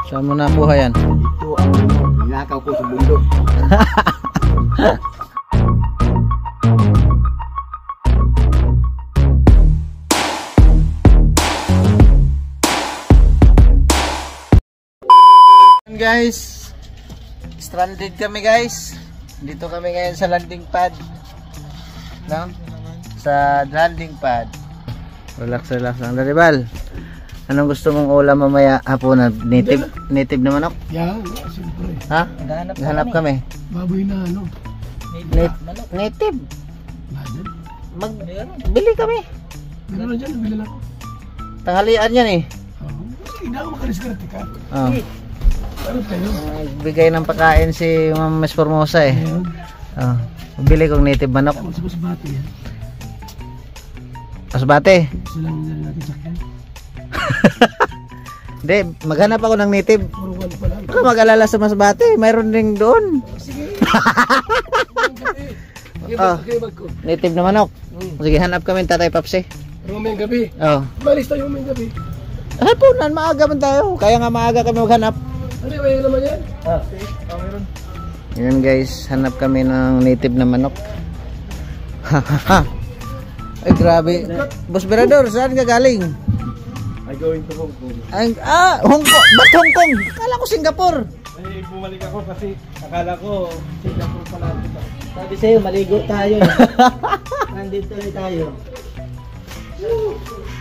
Saan mo nakuha yan? Ito ang ninakaw ko sa bundok. Guys, stranded kami guys. Dito kami ngayon sa landing pad, no? Sa landing pad. Relax lang. Daribal, anong gusto mong ulam mamaya hapunan? Native na manok? Yan, siyempre. Ha? Hanap kami. Baboy na ano? Native. Bili kami. Meron na dyan, nabili lang ako. Tanghalian yan eh. Sige, hindi ako makaliskarte ka. Oh. Ano tayo? Bigay ng pagkain si Ma'am Miss Formosa eh. Oh. Bili kong native manok. Ako sa Masbate yan. Masbate? Gusto lang nila natin sakyan. Hindi, maghanap ako ng native. Puro wala pa lang. Baka mag-alala sa Masbate, mayroon din doon. Sige. Oh, native na manok. Sige, hanap kami ng Tatay Papsi. Pero mamayang gabi. Oh. Malis tayo mamayang gabi. Hapunan, maaga man tayo. Kaya nga maaga kami maghanap. Ano yung naman yan? Okay, meron. Yan guys, hanap kami ng native na manok. Ay grabe. Boss Berador, saan ka galing? I'm going to Hong Kong. Hong Kong. Ba't Hong Kong? Akala ko Singapore. Ay, bumalik ako kasi akala ko Singapore pala ito. Sabi sa'yo, maligo tayo. Nandito na tayo.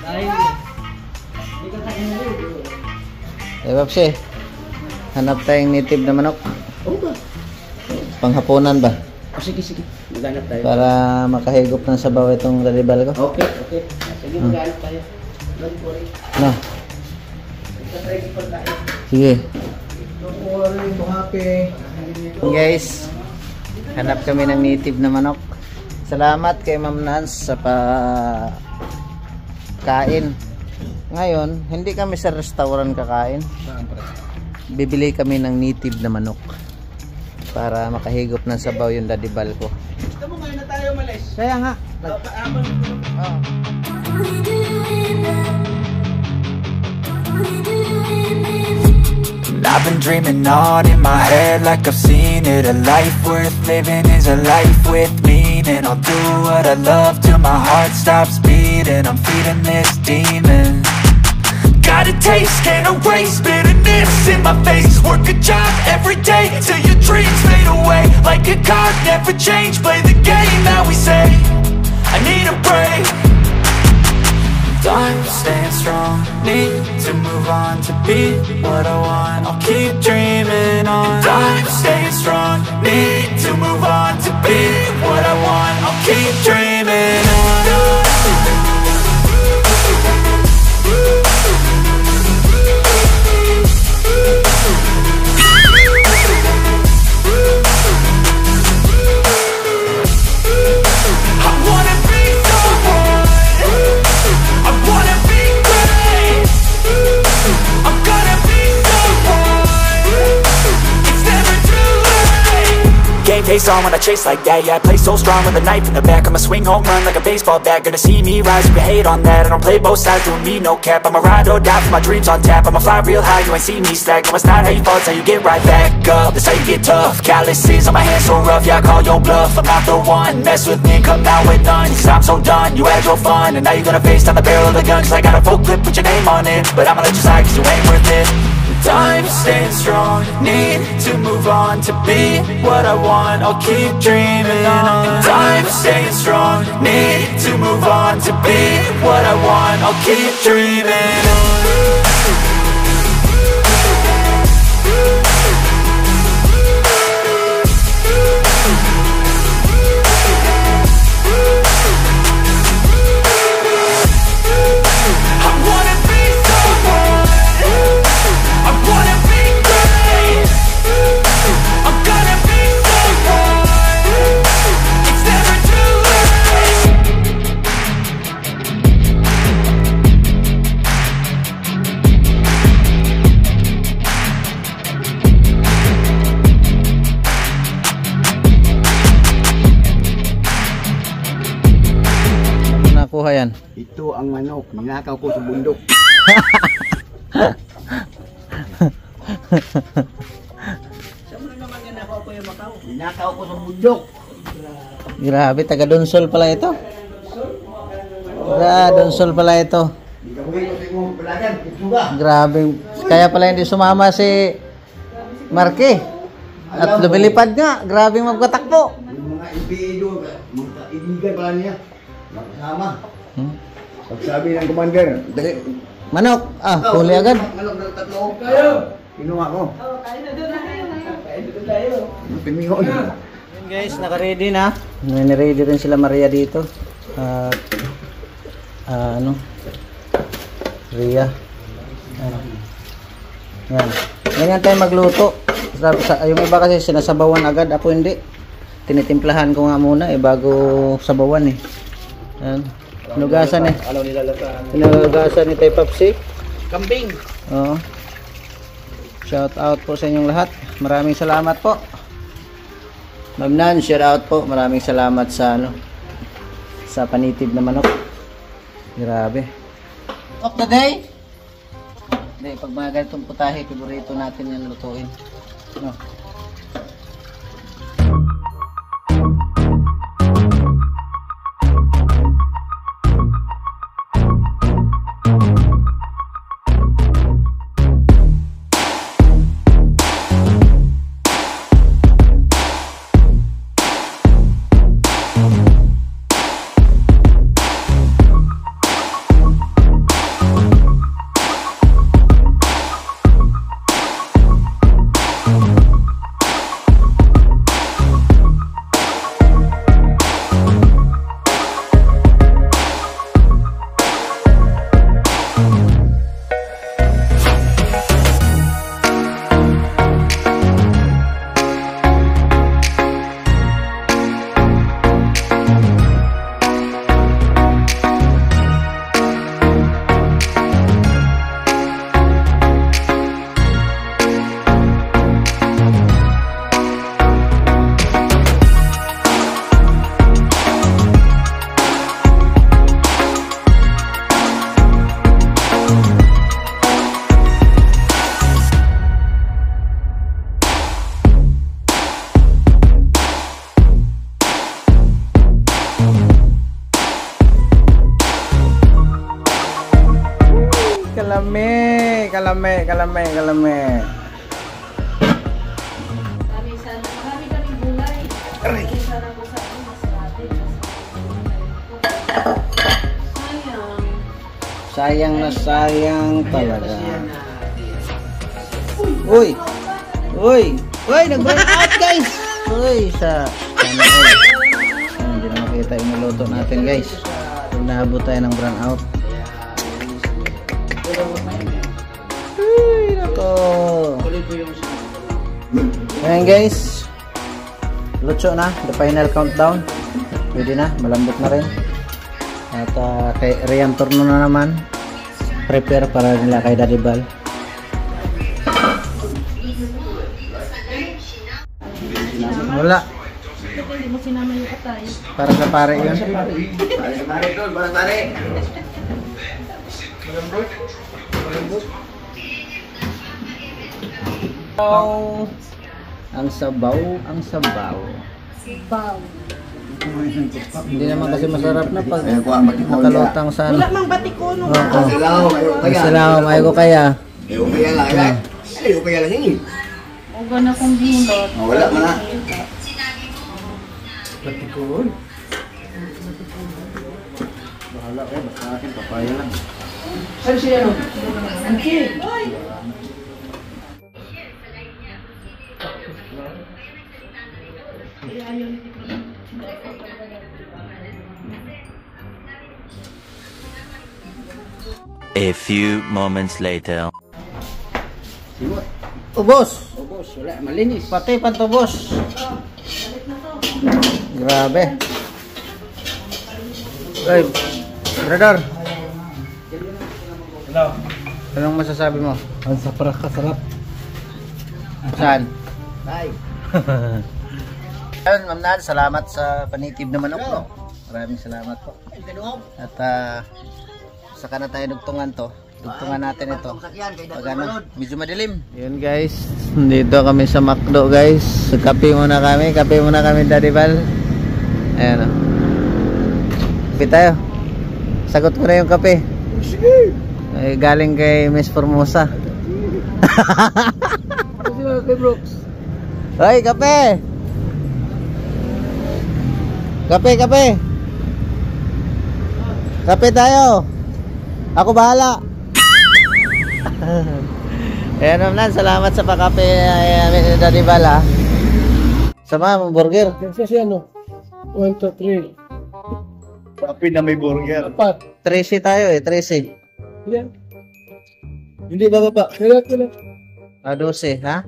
Dahil, hindi ka tayo maligo. Eh, Papsi, hanap tayong native na manok. Oo ba? Panghapunan ba? Sige. Maghanap tayo. Para makahigop ng sabaw itong dalibal ko. Okay. Sige, maghanap tayo. Don't worry. No. Try ko tayo. Sige. Don't worry, happy. Guys, hanap kami ng native na manok. Salamat kay Ma'am Nance sa kain. Ngayon, hindi kami sa restaurant kakain. Bibili kami ng native na manok para makahigop ng sabaw yung dadibal ko. Gusto mo ngayon na tayo malis? Kaya nga. I've been dreaming on in my head like I've seen it. A life worth living is a life with meaning. I'll do what I love till my heart stops beating. I'm feeding this demon. Got a taste, can't erase bitterness in my face. Work a job every day till your dreams fade away. Like a card, never change, play the game that we say. I need a break. I'm staying strong, need to move on to be what I want. I'll keep dreaming on. I'm staying strong, need to move on to be what I want. I'll keep dreaming on. Face on when I chase like that. Yeah, I play so strong with a knife in the back. I'ma swing home run like a baseball bat. Gonna see me rise, you can hate on that. I don't play both sides, doing me no cap. I'ma ride or die for my dreams on tap. I'ma fly real high, you ain't see me slack. No, it's not how you fall, it's how you get right back up. That's how you get tough. Calluses on my hands so rough, yeah, I call your bluff. I'm not the one, mess with me, come out with none. Cause I'm so done, you had your fun. And now you're gonna face down the barrel of the gun. Cause I got a full clip with your name on it. But I'ma let you slide cause you ain't worth it. I'm staying strong, need to move on to be what I want. I'll keep dreaming on. I'm staying strong, need to move on to be what I want. I'll keep dreaming on. Nakuha yan. Ito ang manok, ninakaw ko sa bundok. Saan mo naman ginakaw ko yung Macau? Ginakaw ko sa bundok. Grabe, taga Donsol pala ito. Donsol pala ito. Grabe. Kaya pala hindi sumama si Marky. At lumilipad nga. Grabe magkatakbo. Yung mga IPA mga kaibigan pala niya. Nakasama. Pagsabi ng commander, dali. Manok. Huli agad. Manok ng tatlo. Kayo! Kinuha ko. Kain na doon na tayo. Piningon. Guys, naka-ready na. Nire-ready rin sila Maria dito. Ria. Yan. Ganyan tayo magluto. Yung iba kasi sinasabawan agad. Ako hindi. Tinitimplahan ko nga muna bago sabawan Yan. Hinugasan Ano nilalasahan? Hinugasan ni Tay Papsi. Kambing. Oo. Shout out po sa inyong lahat. Maraming salamat po. Ma'am Nan, shout out po. Maraming salamat sa sa panitib na manok. Grabe. Of the day. Hindi, pag mga ganitong putahe, favorito natin yan lutuin. No. Kalame. Marami kaming gulay. Sana po sa akin, masarap. Sayang na sayang talaga. Uy, nag-burn out guys. Uy, hindi na makita yung niluto natin guys. Naabot tayo ng burn out. Uy, nako. Ayan guys, luto na, the final countdown. Pwede na, malambot na rin. At kay Rian turno na naman. Prepare para nila kay Daddy Bal. Wala. Hindi mo sinama yung atay. Para sa pare yun. Para pare. Ang sabaw. Wow. Hindi naman kasi masarap na pag nakalutang sa Wala mang batikono. Salamat, may ko kaya. Ayaw kaya lang yun. O gana kong gulot. Wala man na. Batikon. Bahala kayo, basta akin papaya lang. Saan siya no? A few moments later. Ubos. Ubos, wala, malinis. Pati pantubos. Grabe. Ay, brother. Hello. Anong masasabi mo? Ang kasarap. Saan? Bye. Ayun, Ma'am Nan, salamat sa panitib na manok. No? Maraming salamat po. At saka na tayo nagtungan to. Tugtungan natin ito. Pag ano, medyo madilim. Yun guys, dito kami sa McDo guys. Kape muna kami Daddy Val. Ayan o. Kape tayo. Sagot ko na yung kape. Sige. Ay, galing kay Miss Formosa. Kay Brooks. Hoy, kape! Kape! Kape tayo! Ako bahala! Ayan naman, salamat sa pakape Daddy Val ha. Sama mo burger. Kasi ano? 1, 2, 3. Kape na may burger. 4. 13 tayo 13. Yan. Hindi bababa. Kailan. 12 ha?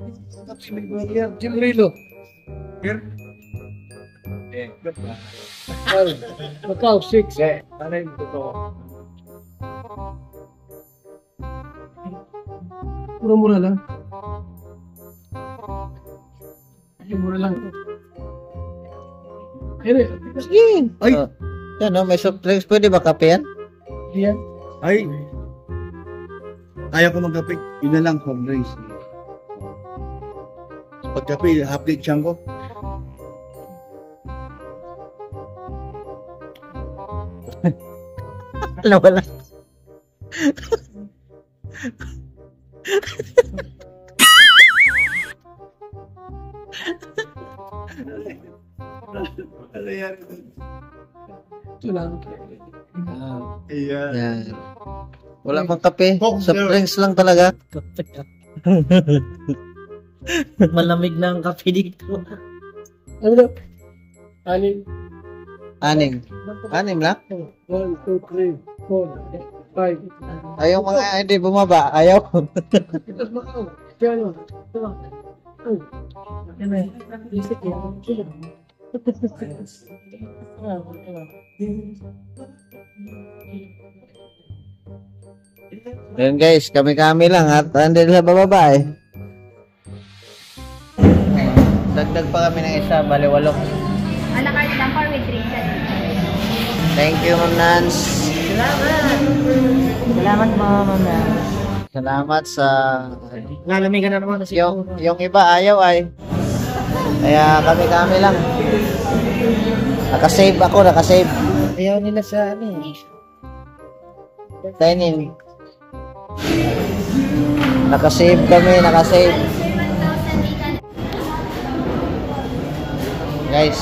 Jimrilo. Macau 6. Ano yung totoo? Mura-mura lang. Mura lang. Sige. Ay! Yan o, may soft drinks. Pwede ba kape yan? Yan. Ay! Ayaw ko magkape. Yun na lang, home drinks. Pagkape, half plate siyang ko. Wala. Ano yan? Ito lang. Ayan. Yan. Wala pang kape. Coke, Soft sir. drinks lang talaga. Malamig na ang kape dito. Ano na? Anim. Anim lang? 1, 2, 3, 4, 5. Ayaw mga hindi bumaba. Ayaw. Tapos Macau. Piano. Ito. Yan eh. Isip yan. Yan guys, kami-kami lang at hindi na bababa eh. Dagdag pa kami ng isa, bali 8. A la carte lang with drinks. Thank you, Ma'am Nance. Salamat po, Ma'am Nance. Salamat sa... Lalamigan na naman kasi Yung iba ayaw ay. Kaya kami-kami lang. Nakasave ako, nakasave. ayaw nila sa ano eh. Dining. Nakasave kami, nakasave. Guys,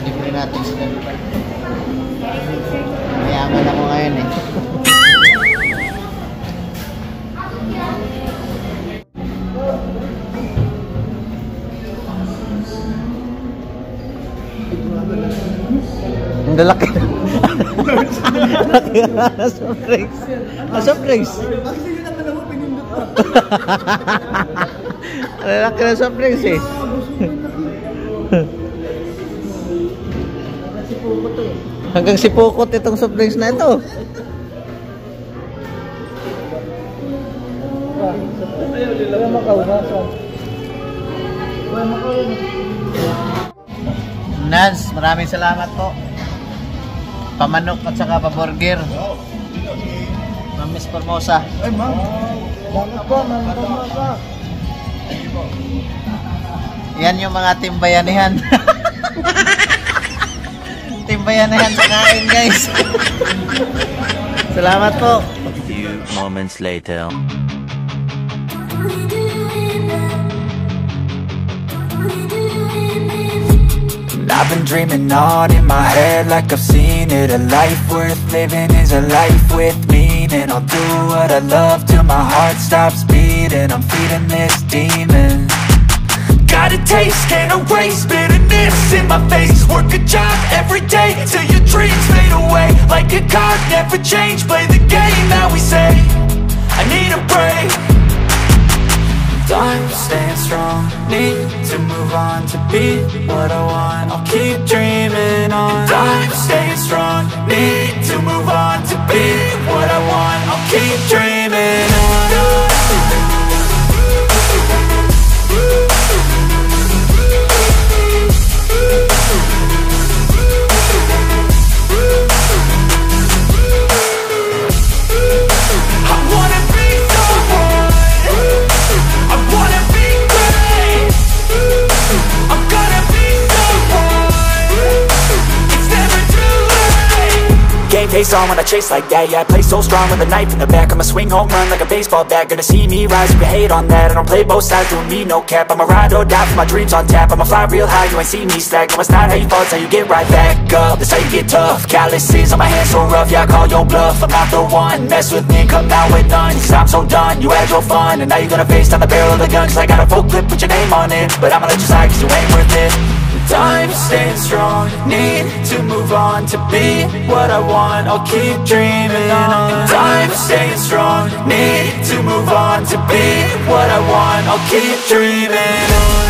libre natin sila. Mayaman ako ngayon eh. Ang lalaki. Laki na soft drinks. Soft drinks. Ang lalaki na soft drinks eh. Hanggang sipukot itong soft drinks na ito. Nance, maraming salamat po. Pamanok at saka pa-burger. Ma'am Miss Formosa. Ay, ma'am. Yan yung mga timbayanihan. Timbayanihan sa kain, guys. Salamat po. A few moments later. I've been dreaming on in my head like I've seen it. A life worth living is a life with meaning. I'll do what I love till my heart stops beating. I'm feeding this demon. Got a taste, can't erase bitterness in my face. Work a job every day till your dreams fade away. Like a card, never change, play the game that we say. I need a break. I'm staying strong, need to move on to be what I want. I'll keep dreaming on. I'm staying strong, need to move on to be what I want. I'll keep dreaming on. I wanna be face on when I chase like that. Yeah, I play so strong with a knife in the back. I'ma swing home run like a baseball bat. Gonna see me rise if you hate on that. I don't play both sides, doing me no cap. I'ma ride or die for my dreams on tap. I'ma fly real high, you ain't see me slack. No, it's not how you fall, it's how you get right back up. That's how you get tough. Calluses on my hands so rough, yeah, I call your bluff. I'm not the one, mess with me, come down with none. Cause I'm so done, you had your fun. And now you're gonna face down the barrel of the gun. Cause I got a full clip, put your name on it. But I'ma let you slide cause you ain't worth it. I'm staying strong, need to move on to be what I want, I'll keep dreaming on. I'm staying strong, need to move on to be what I want, I'll keep dreaming on.